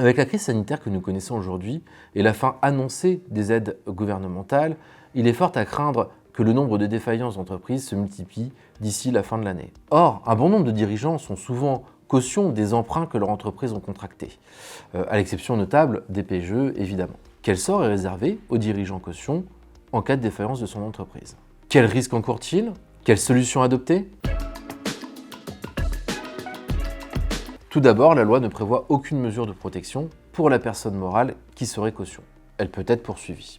Avec la crise sanitaire que nous connaissons aujourd'hui et la fin annoncée des aides gouvernementales, il est fort à craindre que le nombre de défaillances d'entreprises se multiplie d'ici la fin de l'année. Or, un bon nombre de dirigeants sont souvent caution des emprunts que leurs entreprises ont contractés, à l'exception notable des PGE évidemment. Quel sort est réservé aux dirigeants caution en cas de défaillance de son entreprise? Quels risques encourt-il? Quelles solutions adopter? Tout d'abord, la loi ne prévoit aucune mesure de protection pour la personne morale qui serait caution. Elle peut être poursuivie.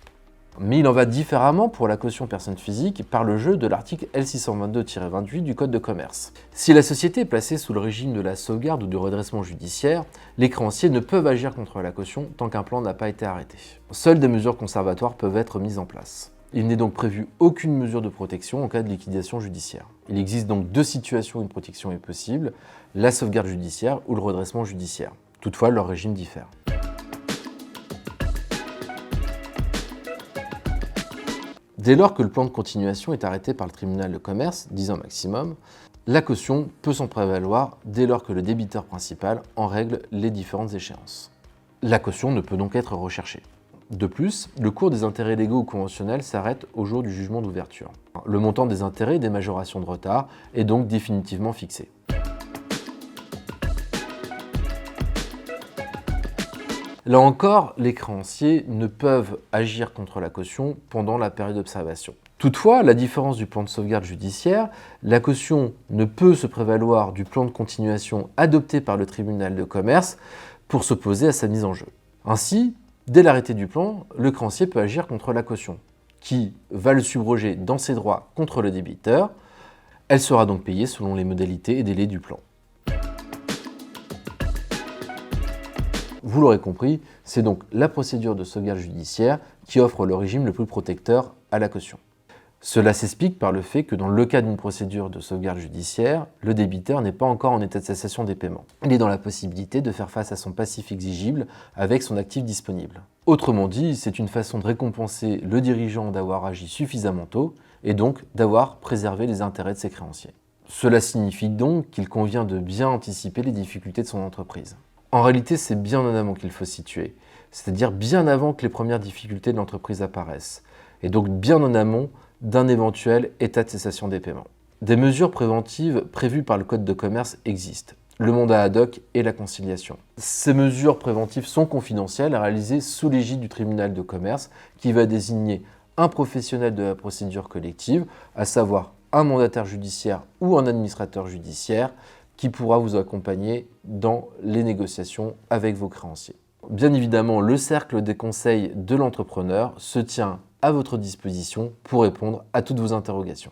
Mais il en va différemment pour la caution personne physique par le jeu de l'article L622-28 du Code de commerce. Si la société est placée sous le régime de la sauvegarde ou du redressement judiciaire, les créanciers ne peuvent agir contre la caution tant qu'un plan n'a pas été arrêté. Seules des mesures conservatoires peuvent être mises en place. Il n'est donc prévu aucune mesure de protection en cas de liquidation judiciaire. Il existe donc deux situations où une protection est possible, la sauvegarde judiciaire ou le redressement judiciaire. Toutefois, leur régime diffère. Dès lors que le plan de continuation est arrêté par le tribunal de commerce, 10 ans maximum, la caution peut s'en prévaloir dès lors que le débiteur principal en règle les différentes échéances. La caution ne peut donc être recherchée. De plus, le cours des intérêts légaux ou conventionnels s'arrête au jour du jugement d'ouverture. Le montant des intérêts et des majorations de retard est donc définitivement fixé. Là encore, les créanciers ne peuvent agir contre la caution pendant la période d'observation. Toutefois, à la différence du plan de sauvegarde judiciaire, la caution ne peut se prévaloir du plan de continuation adopté par le tribunal de commerce pour s'opposer à sa mise en jeu. Ainsi, dès l'arrêté du plan, le créancier peut agir contre la caution, qui va le subroger dans ses droits contre le débiteur. Elle sera donc payée selon les modalités et délais du plan. Vous l'aurez compris, c'est donc la procédure de sauvegarde judiciaire qui offre le régime le plus protecteur à la caution. Cela s'explique par le fait que dans le cas d'une procédure de sauvegarde judiciaire, le débiteur n'est pas encore en état de cessation des paiements. Il est dans la possibilité de faire face à son passif exigible avec son actif disponible. Autrement dit, c'est une façon de récompenser le dirigeant d'avoir agi suffisamment tôt et donc d'avoir préservé les intérêts de ses créanciers. Cela signifie donc qu'il convient de bien anticiper les difficultés de son entreprise. En réalité, c'est bien en amont qu'il faut se situer, c'est-à-dire bien avant que les premières difficultés de l'entreprise apparaissent, et donc bien en amont d'un éventuel état de cessation des paiements. Des mesures préventives prévues par le Code de commerce existent, le mandat ad hoc et la conciliation. Ces mesures préventives sont confidentielles et réalisées sous l'égide du tribunal de commerce qui va désigner un professionnel de la procédure collective, à savoir un mandataire judiciaire ou un administrateur judiciaire qui pourra vous accompagner dans les négociations avec vos créanciers. Bien évidemment, le cercle des conseils de l'entrepreneur se tient à votre disposition pour répondre à toutes vos interrogations.